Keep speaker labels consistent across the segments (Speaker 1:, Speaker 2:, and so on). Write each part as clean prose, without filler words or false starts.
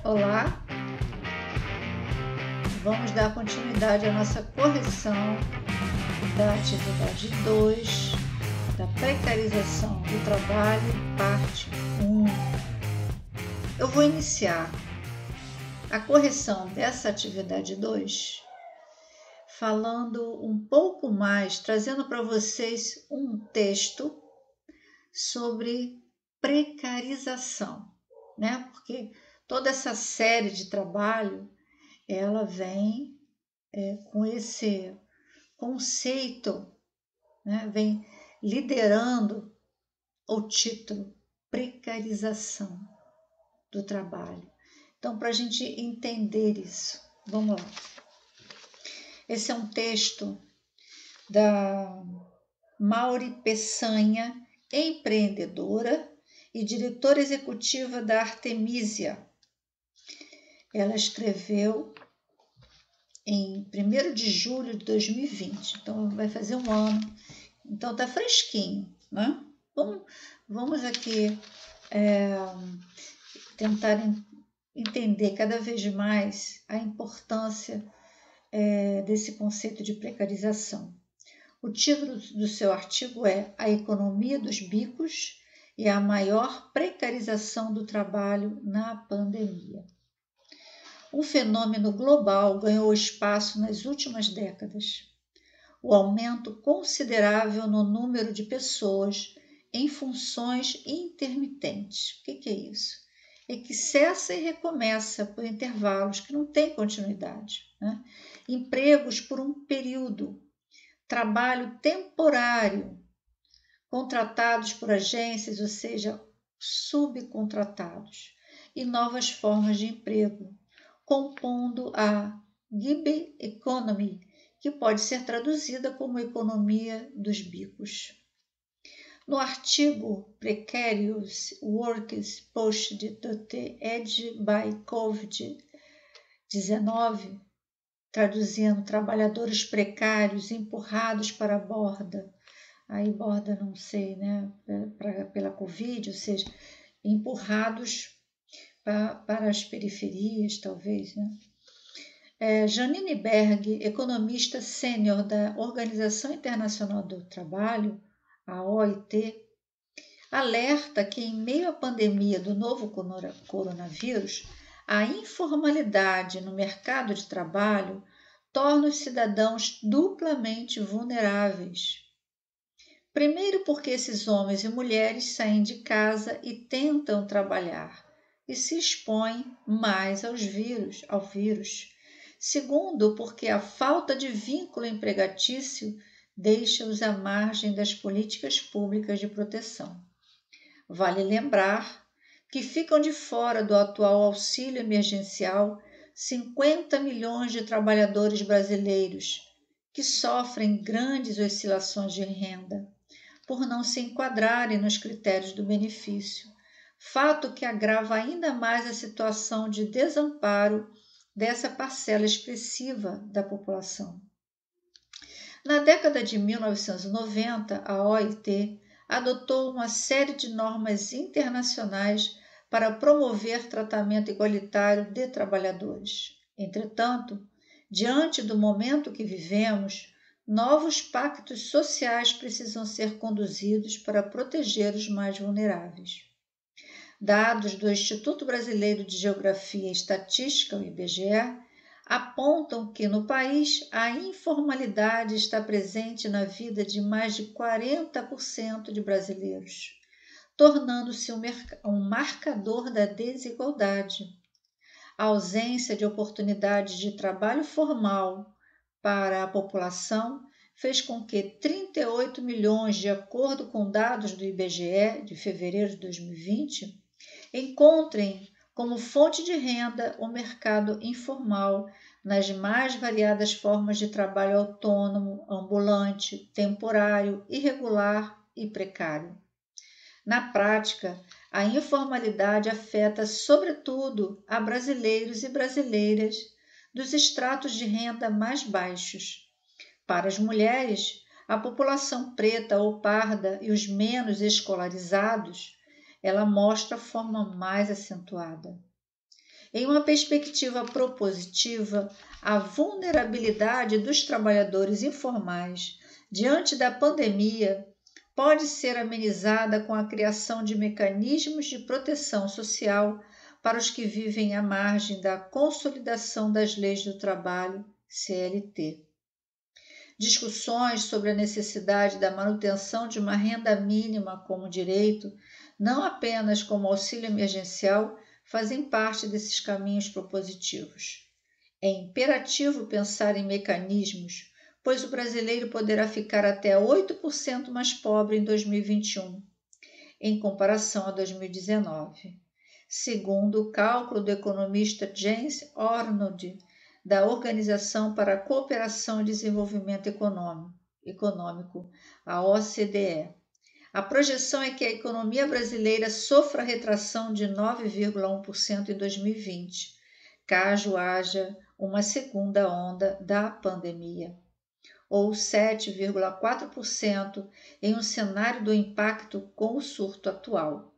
Speaker 1: Olá, vamos dar continuidade à nossa correção da atividade 2 da precarização do trabalho, parte 1. Eu vou iniciar a correção dessa atividade 2 falando um pouco mais, trazendo para vocês um texto sobre precarização, né? Porque toda essa série de trabalho ela vem com esse conceito, né? Vem liderando o título precarização do trabalho. Então, para a gente entender isso, vamos lá. Esse é um texto da Mauri Peçanha, empreendedora e diretora executiva da Artemisia. Ela escreveu em 1º de julho de 2020, então vai fazer um ano, então tá fresquinho, né? Vamos aqui tentar entender cada vez mais a importância desse conceito de precarização. O título do seu artigo é A Economia dos Bicos e a Maior Precarização do Trabalho na Pandemia. Um fenômeno global ganhou espaço nas últimas décadas. O aumento considerável no número de pessoas em funções intermitentes. O que é isso? É que cessa e recomeça por intervalos que não têm continuidade, né? Empregos por um período, trabalho temporário, contratados por agências, ou seja, subcontratados, e novas formas de emprego, compondo a gig economy, que pode ser traduzida como economia dos bicos. No artigo Precarious Workers Pushed to the Edge by COVID-19, traduzindo trabalhadores precários empurrados para a borda, aí borda não sei, né, pela Covid, ou seja, empurrados para as periferias, talvez, né? Janine Berg, economista sênior da Organização Internacional do Trabalho, a OIT, alerta que em meio à pandemia do novo coronavírus, a informalidade no mercado de trabalho torna os cidadãos duplamente vulneráveis. Primeiro porque esses homens e mulheres saem de casa e tentam trabalhar e se expõem mais ao vírus. Segundo, porque a falta de vínculo empregatício deixa-os à margem das políticas públicas de proteção. Vale lembrar que ficam de fora do atual auxílio emergencial 50 milhões de trabalhadores brasileiros que sofrem grandes oscilações de renda por não se enquadrarem nos critérios do benefício, fato que agrava ainda mais a situação de desamparo dessa parcela expressiva da população. Na década de 1990, a OIT adotou uma série de normas internacionais para promover tratamento igualitário de trabalhadores. Entretanto, diante do momento que vivemos, novos pactos sociais precisam ser conduzidos para proteger os mais vulneráveis. Dados do Instituto Brasileiro de Geografia e Estatística, o IBGE, apontam que no país a informalidade está presente na vida de mais de 40% de brasileiros, tornando-se um marcador da desigualdade. A ausência de oportunidades de trabalho formal para a população fez com que 38 milhões, de acordo com dados do IBGE de fevereiro de 2020, encontrem como fonte de renda o mercado informal nas mais variadas formas de trabalho autônomo, ambulante, temporário, irregular e precário. Na prática, a informalidade afeta sobretudo a brasileiros e brasileiras dos estratos de renda mais baixos. Para as mulheres, a população preta ou parda e os menos escolarizados, ela mostra a forma mais acentuada. Em uma perspectiva propositiva, a vulnerabilidade dos trabalhadores informais diante da pandemia pode ser amenizada com a criação de mecanismos de proteção social para os que vivem à margem da consolidação das leis do trabalho, CLT. Discussões sobre a necessidade da manutenção de uma renda mínima como direito, não apenas como auxílio emergencial, fazem parte desses caminhos propositivos. É imperativo pensar em mecanismos, pois o brasileiro poderá ficar até 8% mais pobre em 2021, em comparação a 2019, segundo o cálculo do economista James Arnold, da Organização para a Cooperação e Desenvolvimento Econômico, a OCDE. A projeção é que a economia brasileira sofra retração de 9,1% em 2020, caso haja uma segunda onda da pandemia, ou 7,4% em um cenário do impacto com o surto atual.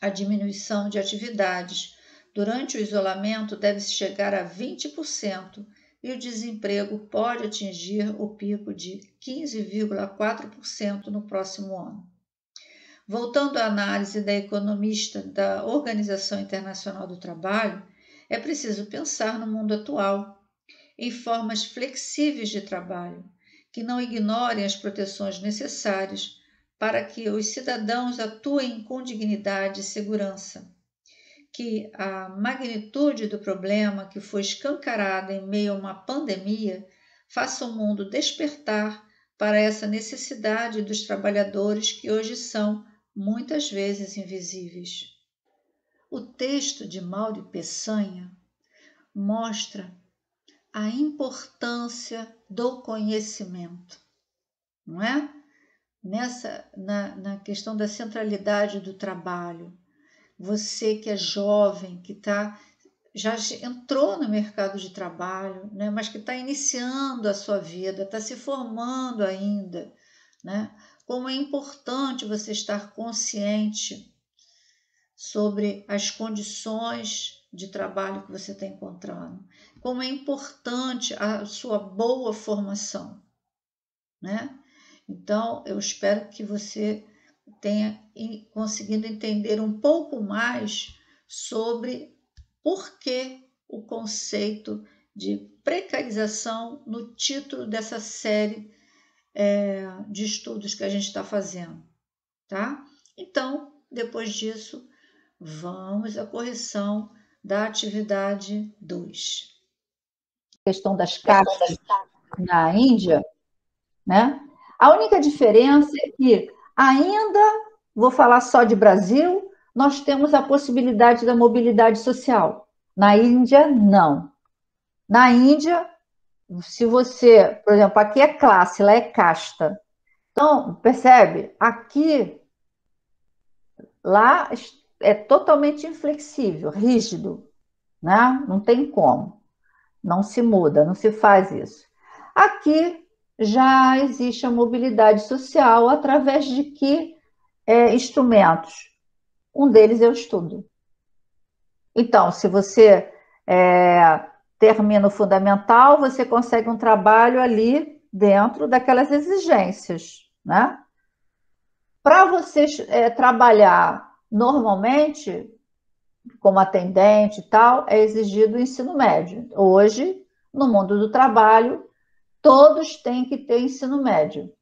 Speaker 1: A diminuição de atividades durante o isolamento deve chegar a 20% e o desemprego pode atingir o pico de 15,4% no próximo ano. Voltando à análise da economista da Organização Internacional do Trabalho, é preciso pensar no mundo atual, em formas flexíveis de trabalho, que não ignorem as proteções necessárias para que os cidadãos atuem com dignidade e segurança, que a magnitude do problema que foi escancarada em meio a uma pandemia faça o mundo despertar para essa necessidade dos trabalhadores que hoje são muitas vezes invisíveis. O texto de Mauri Peçanha mostra a importância do conhecimento, não é? Na questão da centralidade do trabalho. Você que é jovem, que já entrou no mercado de trabalho, né, mas que está iniciando a sua vida, está se formando ainda, né? Como é importante você estar consciente sobre as condições de trabalho que você está encontrando, como é importante a sua boa formação, né? Então, eu espero que você tenha conseguido entender um pouco mais sobre por que o conceito de precarização no título dessa série de estudos que a gente está fazendo, tá? Então, depois disso, vamos à correção da atividade 2.
Speaker 2: A questão das castas na Índia, né? A única diferença é que ainda, vou falar só de Brasil, nós temos a possibilidade da mobilidade social. Na Índia, não. Na Índia, se você, por exemplo, aqui é classe, lá é casta. Então, percebe? Aqui, lá é totalmente inflexível, rígido, né? Não tem como. Não se muda, não se faz isso. Aqui já existe a mobilidade social através de que instrumentos? Um deles é o estudo. Então, se você termina o fundamental, você consegue um trabalho ali dentro daquelas exigências, né? Para você trabalhar normalmente, como atendente e tal, é exigido o ensino médio. Hoje, no mundo do trabalho, todos têm que ter ensino médio.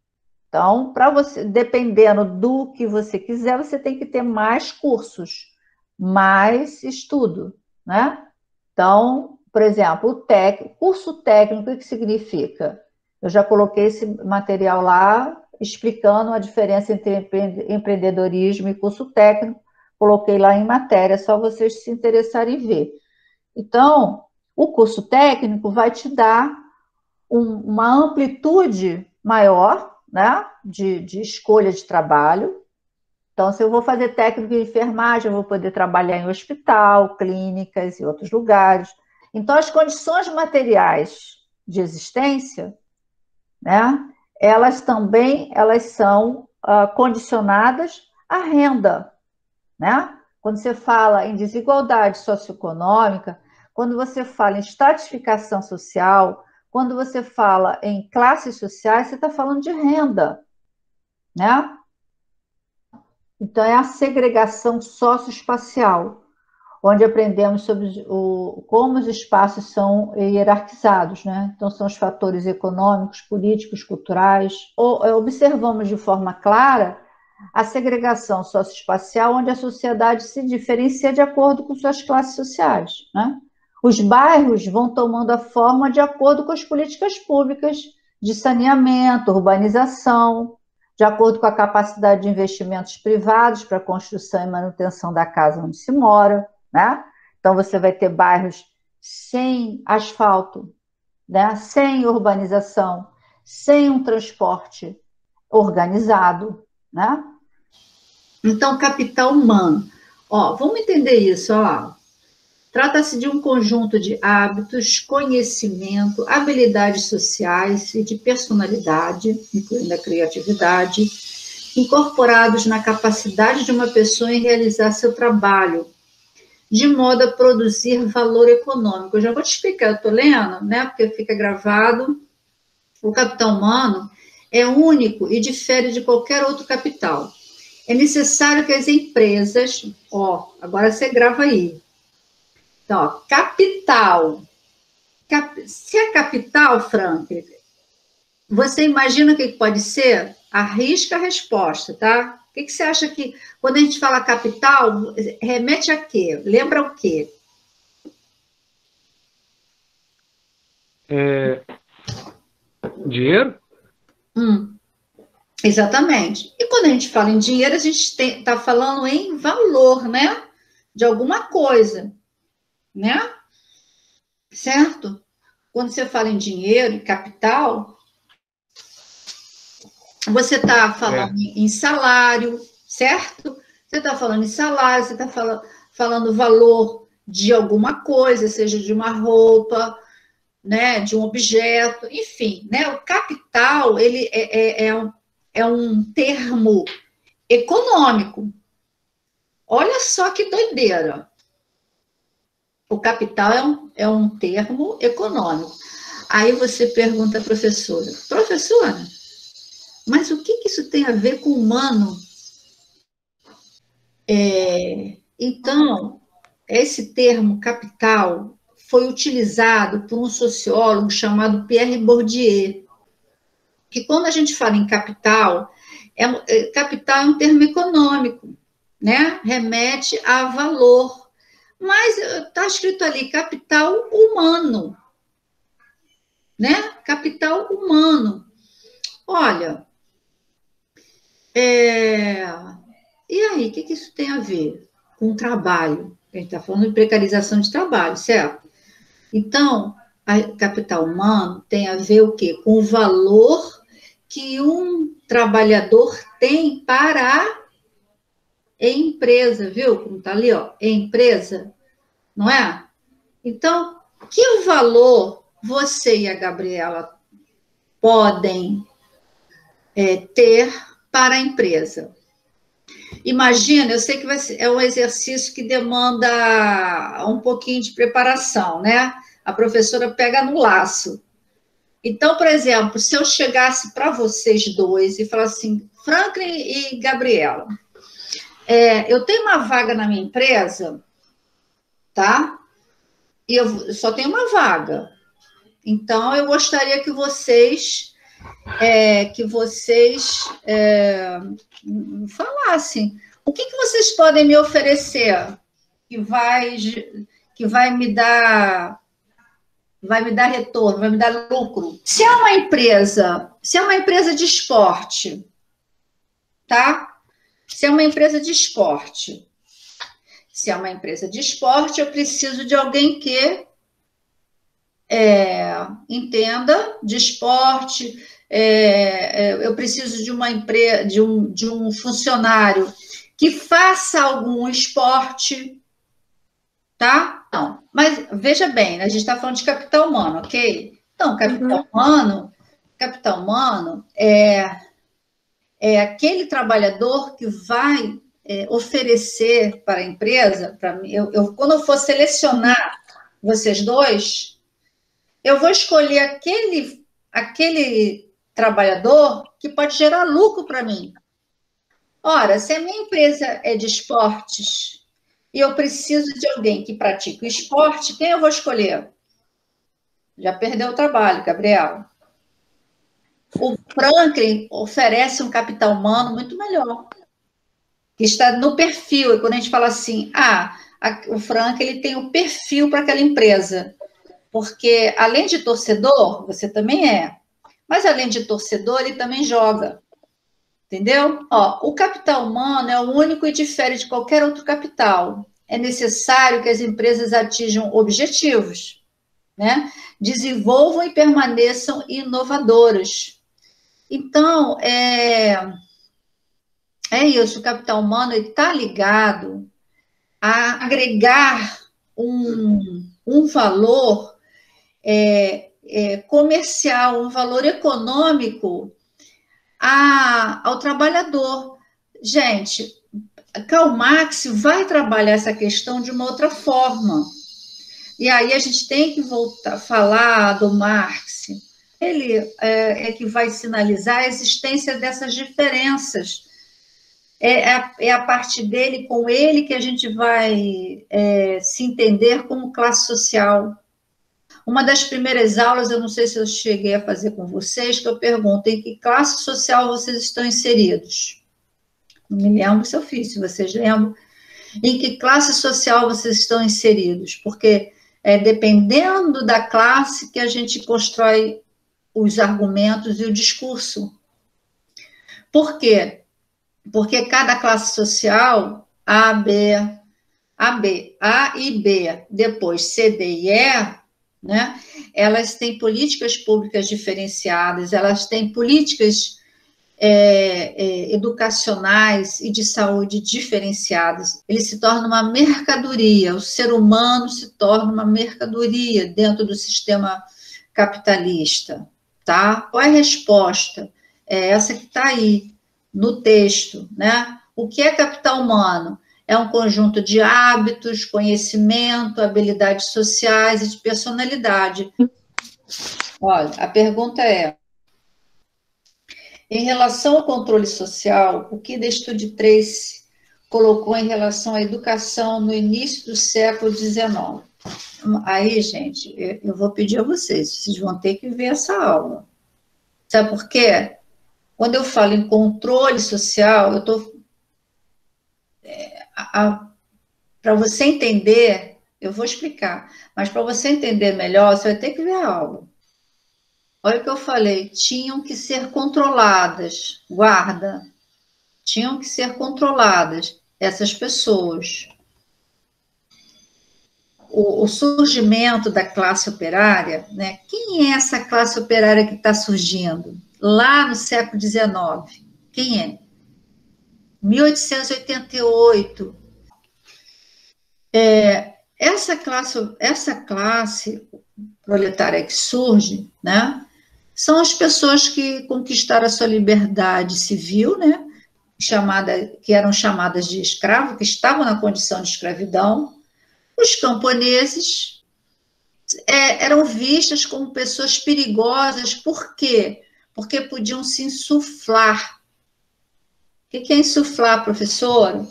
Speaker 2: Então, para você, dependendo do que você quiser, você tem que ter mais cursos, mais estudo, né? Então, por exemplo, curso técnico, o que significa? Eu já coloquei esse material lá, explicando a diferença entre empreendedorismo e curso técnico, coloquei lá em matéria, é só vocês se interessarem em ver. Então, o curso técnico vai te dar uma amplitude maior, né, de escolha de trabalho. Então, se eu vou fazer técnico de enfermagem, eu vou poder trabalhar em hospital, clínicas e outros lugares. Então, as condições materiais de existência, né, elas também são condicionadas à renda, né? quando você fala em desigualdade socioeconômica, quando você fala em estratificação social, quando você fala em classes sociais, você está falando de renda, né? Então, é a segregação socioespacial, onde aprendemos sobre como os espaços são hierarquizados, né? Então, são os fatores econômicos, políticos, culturais. Observamos de forma clara a segregação socioespacial, onde a sociedade se diferencia de acordo com suas classes sociais, né? Os bairros vão tomando a forma de acordo com as políticas públicas de saneamento, urbanização, de acordo com a capacidade de investimentos privados para a construção e manutenção da casa onde se mora, né? Então, você vai ter bairros sem asfalto, né? Sem urbanização, sem um transporte organizado, né?
Speaker 1: Então, capital humano. Ó, vamos entender isso, ó. Trata-se de um conjunto de hábitos, conhecimento, habilidades sociais e de personalidade, incluindo a criatividade, incorporados na capacidade de uma pessoa em realizar seu trabalho, de modo a produzir valor econômico. Eu já vou te explicar, eu estou lendo, né, porque fica gravado. O capital humano é único e difere de qualquer outro capital. É necessário que as empresas, ó, agora você grava aí. Então, ó, capital. Se é capital, Frank, você imagina o que pode ser? Arrisca a resposta, tá? O que você acha que, quando a gente fala capital, remete a quê? Lembra o quê?
Speaker 3: Dinheiro?
Speaker 1: Exatamente. E quando a gente fala em dinheiro, a gente está falando em valor, né? De alguma coisa, né? Certo? Quando você fala em dinheiro e capital, você está falando em salário, certo? Você está falando em salário, você está falando valor de alguma coisa, seja de uma roupa, né, de um objeto, enfim, né? O capital, ele é um termo econômico. Olha só que doideira. O capital é um termo econômico. Aí você pergunta à professora, mas o que isso tem a ver com humano? Então, esse termo capital foi utilizado por um sociólogo chamado Pierre Bourdieu, que quando a gente fala em capital, capital é um termo econômico, né? Remete a valor. Mas está escrito ali, capital humano, né? Capital humano. Olha, e aí, o que isso tem a ver com o trabalho? A gente está falando de precarização de trabalho, certo? Então, capital humano tem a ver o quê? Com o valor que um trabalhador tem para a empresa, viu? Como está ali, ó, empresa, não é? Então, que valor você e a Gabriela podem ter para a empresa? Imagina, eu sei que é um exercício que demanda um pouquinho de preparação, né? A professora pega no laço. Então, por exemplo, se eu chegasse para vocês dois e falasse assim, Franklin e Gabriela, eu tenho uma vaga na minha empresa, tá? E eu só tenho uma vaga. Então, eu gostaria que vocês falassem o que vocês podem me oferecer que vai me dar retorno, vai me dar lucro. Se é uma empresa de esporte, tá? Se é uma empresa de esporte, eu preciso de alguém que entenda de esporte. Eu preciso de uma empresa, de um funcionário que faça algum esporte, tá? Não, mas veja bem, a gente está falando de capital humano, ok? Então, capital humano é aquele trabalhador que vai oferecer para a empresa, para mim, quando eu for selecionar vocês dois, eu vou escolher aquele trabalhador que pode gerar lucro para mim. Ora, se a minha empresa é de esportes e eu preciso de alguém que pratique o esporte, quem eu vou escolher? Já perdeu o trabalho, Gabriel. O Franklin oferece um capital humano muito melhor, que está no perfil. E quando a gente fala assim, o Franklin ele tem o perfil para aquela empresa, porque além de torcedor, você também é, mas além de torcedor, ele também joga. Entendeu? O capital humano é o único e difere de qualquer outro capital. É necessário que as empresas atinjam objetivos, né? Desenvolvam e permaneçam inovadoras. Então, é isso, o capital humano está ligado a agregar um valor comercial, um valor econômico ao trabalhador. Gente, Karl Marx vai trabalhar essa questão de uma outra forma. E aí a gente tem que voltar a falar do Marx. Ele é que vai sinalizar a existência dessas diferenças. É a partir dele, com ele, que a gente vai se entender como classe social. Uma das primeiras aulas, eu não sei se eu cheguei a fazer com vocês, que eu pergunto em que classe social vocês estão inseridos. Não me lembro se eu fiz, se vocês lembram. Em que classe social vocês estão inseridos? Porque dependendo da classe que a gente constrói os argumentos e o discurso. Por quê? Porque cada classe social, A e B, depois C, D e E, né? Elas têm políticas públicas diferenciadas, elas têm políticas educacionais e de saúde diferenciadas. Ele se torna uma mercadoria, o ser humano se torna uma mercadoria dentro do sistema capitalista, tá? Qual é a resposta? É essa que está aí no texto, né? O que é capital humano? É um conjunto de hábitos, conhecimento, habilidades sociais e de personalidade. Olha, a pergunta é: em relação ao controle social, o que Destude Tracy colocou em relação à educação no início do século XIX? Aí, gente, eu vou pedir a vocês vão ter que ver essa aula. Sabe por quê? Quando eu falo em controle social, eu estou... Para você entender, eu vou explicar, mas para você entender melhor, você vai ter que ver a aula. Olha o que eu falei, tinham que ser controladas, guarda, tinham que ser controladas essas pessoas. O surgimento da classe operária, né? Quem é essa classe operária que está surgindo? Lá no século XIX, quem é? 1888. Essa classe proletária que surge, né? São as pessoas que conquistaram a sua liberdade civil, né? Que eram chamadas de escravo, que estavam na condição de escravidão. Os camponeses eram vistas como pessoas perigosas. Por quê? Porque podiam se insuflar. O que é insuflar, professor?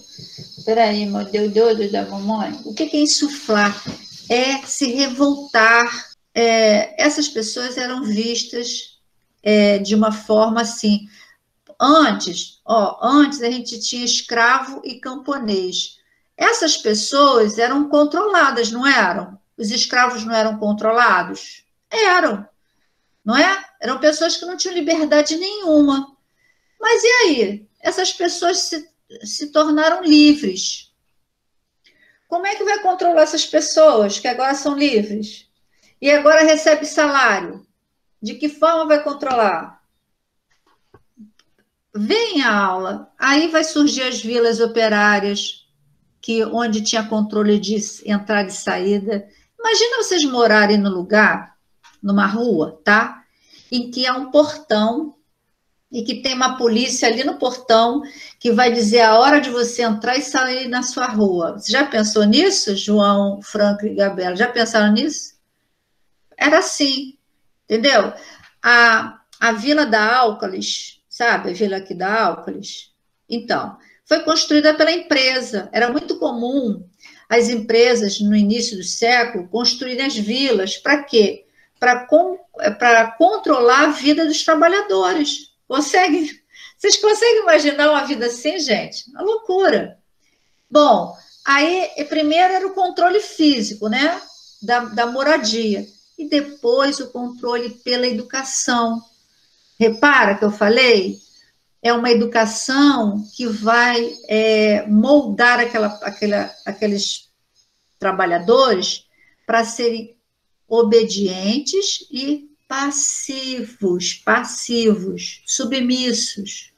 Speaker 1: Espera aí, meu Deus da mamãe. O que é insuflar? É se revoltar. Essas pessoas eram vistas de uma forma assim. Antes a gente tinha escravo e camponês. Essas pessoas eram controladas, não eram? Os escravos não eram controlados? Eram, não é? Eram pessoas que não tinham liberdade nenhuma. Mas e aí? Essas pessoas se tornaram livres. Como é que vai controlar essas pessoas que agora são livres? E agora recebe salário? De que forma vai controlar? Vem a aula, aí vai surgir as vilas operárias, onde tinha controle de entrada e saída. Imagina vocês morarem no lugar, numa rua, tá? Em que há um portão e que tem uma polícia ali no portão que vai dizer a hora de você entrar e sair na sua rua. Você já pensou nisso, João, Franco e Gabriela? Já pensaram nisso? Era assim, entendeu? A Vila da Álcalis, sabe? A vila aqui da Álcalis. Então, foi construída pela empresa. Era muito comum as empresas, no início do século, construírem as vilas. Para quê? Para controlar a vida dos trabalhadores. Vocês conseguem imaginar uma vida assim, gente? Uma loucura. Bom, aí primeiro era o controle físico, né? Da moradia. E depois o controle pela educação. Repara que eu falei? É uma educação que vai moldar aqueles trabalhadores para serem obedientes e passivos, submissos.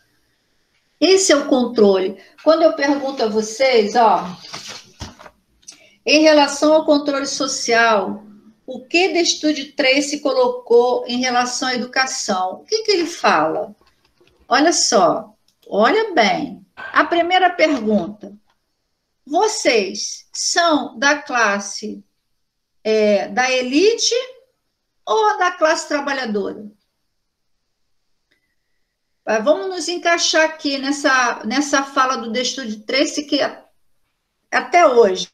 Speaker 1: Esse é o controle. Quando eu pergunto a vocês, ó, em relação ao controle social, o que Destude Tracy colocou em relação à educação? O que ele fala? Olha só, olha bem. A primeira pergunta: vocês são da classe da elite ou da classe trabalhadora? Vamos nos encaixar aqui nessa fala do Destude Tracy, que até hoje,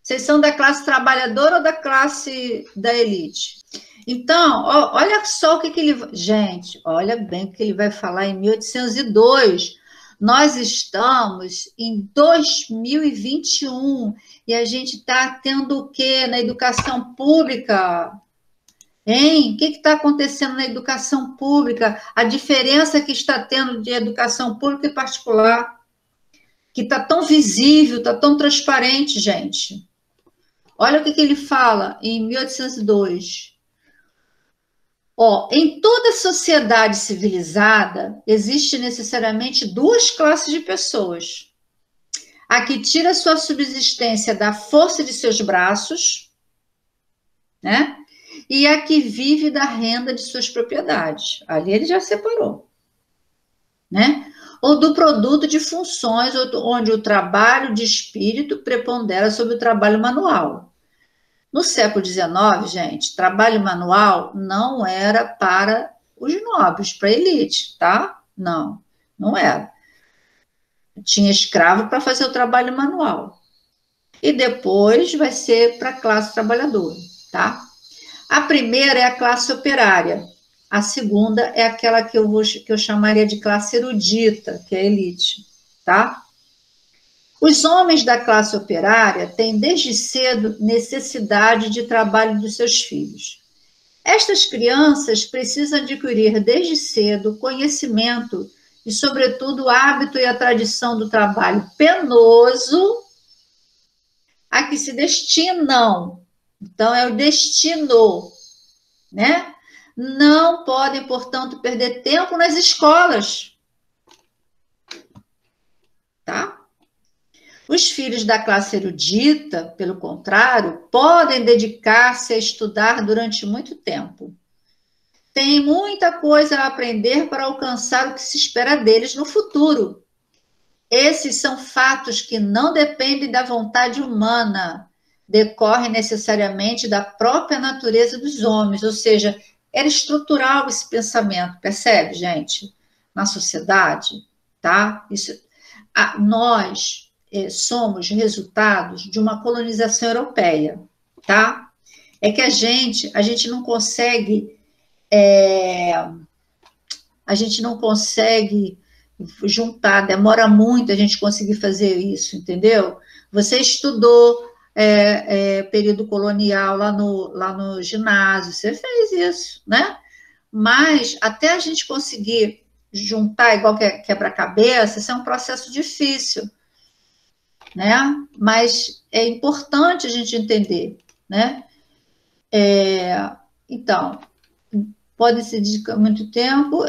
Speaker 1: vocês são da classe trabalhadora ou da classe da elite? Então, olha só o que ele... Gente, olha bem o que ele vai falar em 1802. Nós estamos em 2021 e a gente está tendo o quê na educação pública? Hein? O que está acontecendo na educação pública? A diferença que está tendo de educação pública e particular, que está tão visível, está tão transparente, gente. Olha o que ele fala em 1802. Em toda sociedade civilizada, existe necessariamente duas classes de pessoas. A que tira sua subsistência da força de seus braços, né? E a que vive da renda de suas propriedades. Ali ele já separou, né? Ou do produto de funções, onde o trabalho de espírito prepondera sobre o trabalho manual. No século XIX, gente, trabalho manual não era para os nobres, para a elite, tá? Não era. Tinha escravo para fazer o trabalho manual. E depois vai ser para a classe trabalhadora, tá? A primeira é a classe operária. A segunda é aquela que eu chamaria de classe erudita, que é a elite, tá? Os homens da classe operária têm desde cedo necessidade de trabalho dos seus filhos. Estas crianças precisam adquirir desde cedo conhecimento e, sobretudo, o hábito e a tradição do trabalho penoso a que se destinam. Então, é o destino, né? Não podem, portanto, perder tempo nas escolas, tá? Os filhos da classe erudita, pelo contrário, podem dedicar-se a estudar durante muito tempo. Têm muita coisa a aprender para alcançar o que se espera deles no futuro. Esses são fatos que não dependem da vontade humana, decorrem necessariamente da própria natureza dos homens, ou seja, era estrutural esse pensamento, percebe, gente? Na sociedade, tá? Nós somos resultados de uma colonização europeia, tá? É que a gente não consegue juntar, demora muito a gente conseguir fazer isso, entendeu? Você estudou período colonial lá no ginásio, você fez isso, né? Mas até a gente conseguir juntar igual quebra-cabeça, isso é um processo difícil, né? Mas é importante a gente entender, né? Então, pode se dedicar muito tempo,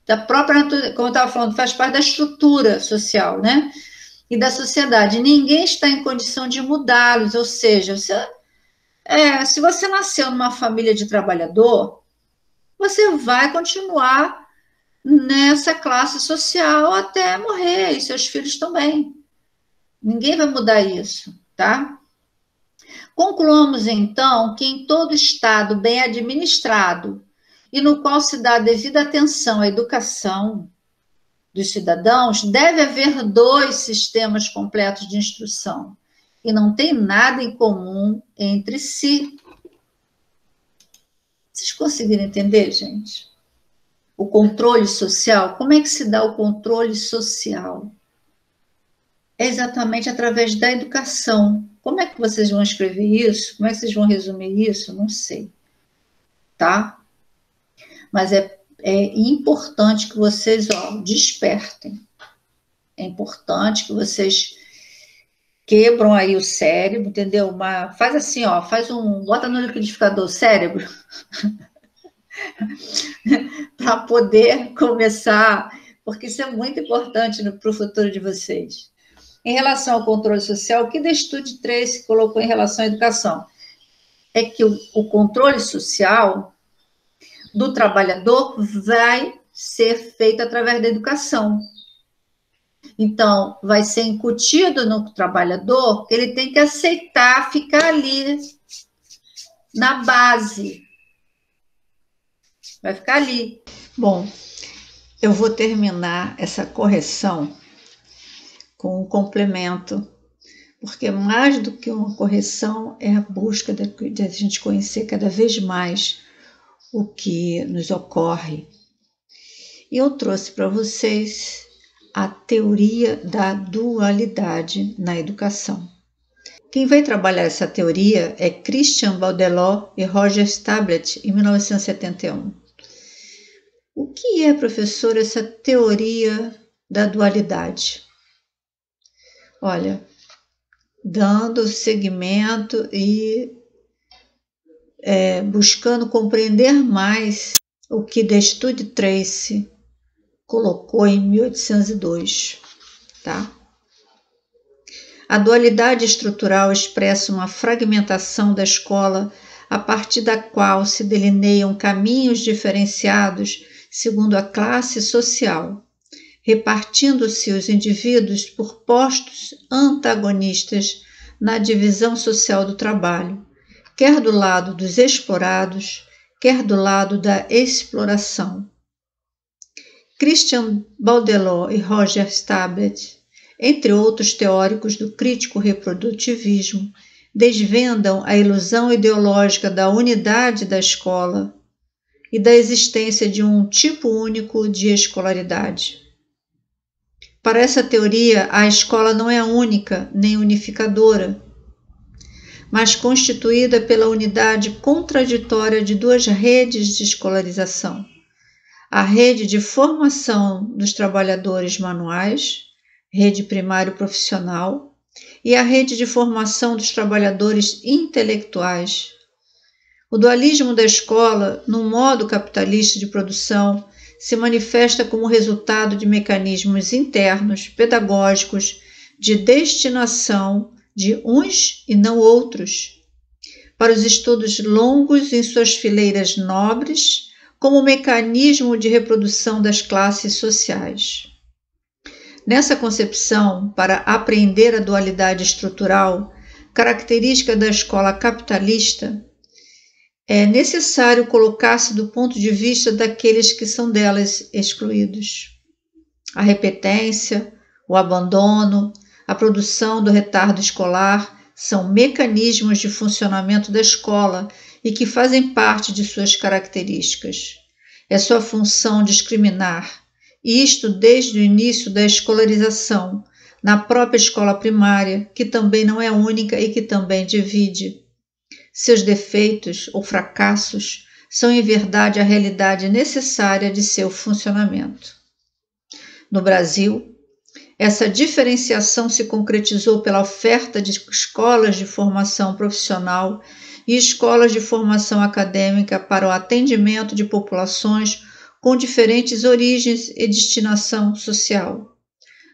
Speaker 1: da própria natureza, como eu estava falando, faz parte da estrutura social, né? E da sociedade. Ninguém está em condição de mudá-los, ou seja, se você nasceu numa família de trabalhador,
Speaker 2: você vai continuar nessa classe social até morrer, e seus filhos também. Ninguém vai mudar isso, tá? Concluamos, então, que em todo Estado bem administrado e no qual se dá devida atenção à educação dos cidadãos, deve haver dois sistemas completos de instrução, e não tem nada em comum entre si. Vocês conseguiram entender, gente? O controle social, como é que se dá o controle social? É exatamente através da educação. Como é que vocês vão escrever isso? Como é que vocês vão resumir isso? Não sei, tá? Mas é importante que vocês despertem. É importante que vocês quebram aí o cérebro, entendeu? Faz assim, bota no liquidificador o cérebro para poder começar, porque isso é muito importante para o futuro de vocês. Em relação ao controle social, o que The Study Tracy colocou em relação à educação? É que o controle social do trabalhador vai ser feito através da educação. Então, vai ser incutido no trabalhador que ele tem que aceitar ficar ali na base. Vai ficar ali. Bom, eu vou terminar essa correção com um complemento, porque mais do que uma correção é a busca de a gente conhecer cada vez mais o que nos ocorre. E eu trouxe para vocês a teoria da dualidade na educação. Quem vai trabalhar essa teoria é Christian Baudelot e Roger Stablett, em 1971. O que é, professor, essa teoria da dualidade? Olha, dando seguimento e buscando compreender mais o que The Study Tracy colocou em 1802, tá? A dualidade estrutural expressa uma fragmentação da escola a partir da qual se delineiam caminhos diferenciados segundo a classe social, repartindo-se os indivíduos por postos antagonistas na divisão social do trabalho, quer do lado dos explorados, quer do lado da exploração. Christian Baudelot e Roger Stablett, entre outros teóricos do crítico reprodutivismo, desvendam a ilusão ideológica da unidade da escola e da existência de um tipo único de escolaridade. Para essa teoria, a escola não é única nem unificadora, mas constituída pela unidade contraditória de duas redes de escolarização: a rede de formação dos trabalhadores manuais, rede primário-profissional, e a rede de formação dos trabalhadores intelectuais. O dualismo da escola, no modo capitalista de produção, se manifesta como resultado de mecanismos internos, pedagógicos, de destinação de uns e não outros, para os estudos longos em suas fileiras nobres, como mecanismo de reprodução das classes sociais. Nessa concepção, para apreender a dualidade estrutural, característica da escola capitalista, é necessário colocar-se do ponto de vista daqueles que são delas excluídos. A repetência, o abandono, a produção do retardo escolar são mecanismos de funcionamento da escola e que fazem parte de suas características. É sua função discriminar, e isto desde o início da escolarização, na própria escola primária, que também não é única e que também divide. Seus defeitos ou fracassos são, em verdade, a realidade necessária de seu funcionamento. No Brasil, essa diferenciação se concretizou pela oferta de escolas de formação profissional e escolas de formação acadêmica para o atendimento de populações com diferentes origens e destinação social.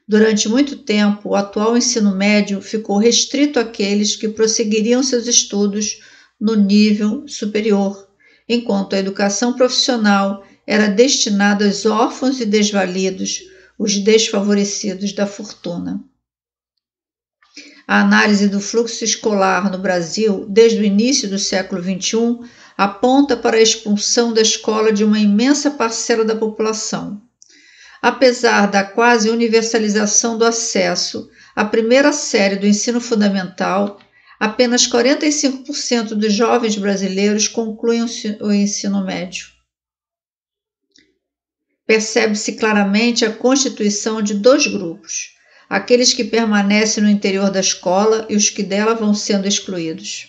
Speaker 2: Durante muito tempo, o atual ensino médio ficou restrito àqueles que prosseguiriam seus estudos no nível superior,
Speaker 1: enquanto a educação profissional era destinada aos órfãos e desvalidos, os desfavorecidos da fortuna. A análise do fluxo escolar no Brasil, desde o início do século XXI, aponta para a expulsão da escola de uma imensa parcela da população. Apesar da quase universalização do acesso à primeira série do ensino fundamental, apenas 45% dos jovens brasileiros concluem o ensino médio. Percebe-se claramente a constituição de dois grupos: aqueles que permanecem no interior da escola e os que dela vão sendo excluídos.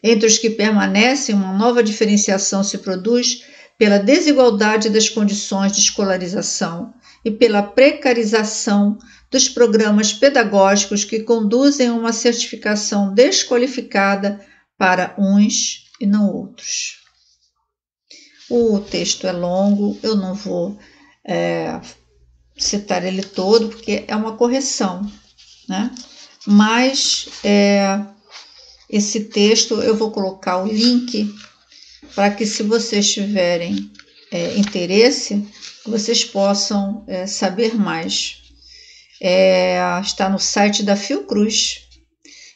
Speaker 1: Entre os que permanecem, uma nova diferenciação se produz pela desigualdade das condições de escolarização e pela precarização dos programas pedagógicos que conduzem a uma certificação desqualificada para uns e não outros. O texto é longo, eu não vou citar ele todo, porque é uma correção, né? Mas esse texto eu vou colocar o link para que, se vocês tiverem interesse, vocês possam saber mais. Está no site da Fiocruz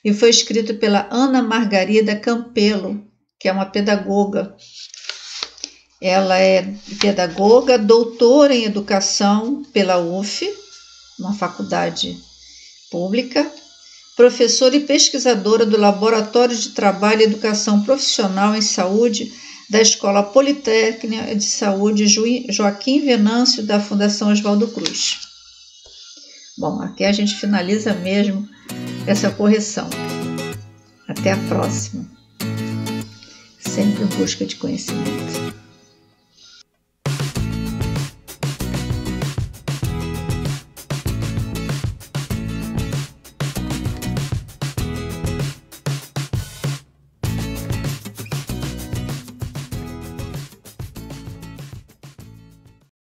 Speaker 1: e foi escrito pela Ana Margarida Campelo, que é uma pedagoga. Ela é pedagoga, doutora em educação pela UF, uma faculdade pública, professora e pesquisadora do Laboratório de Trabalho e Educação Profissional em Saúde da Escola Politécnica de Saúde Joaquim Venâncio, da Fundação Oswaldo Cruz. Bom, aqui a gente finaliza mesmo essa correção. Até a próxima. Sempre em busca de conhecimento.